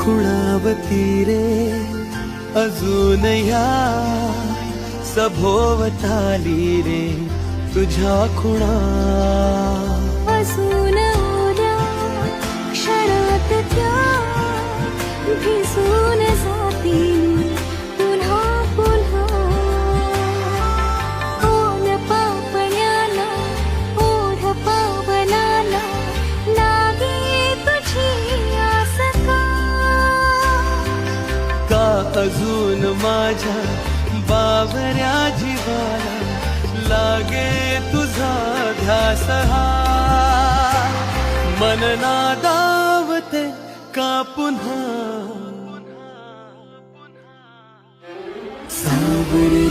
खुणावती रे अजून ह्या सभोवताली रे तुझ्या खुणा अजून उद्या क्षणात त्या भिजून जातील पुन्हा पुन्हा ओल पापण्याला ओढ पावनाला लागे तुझी आस का अजून माझ्या बावऱ्या जीवाला लागे तुझा ध्यास हा मन नादावते का पुन्हा सावरी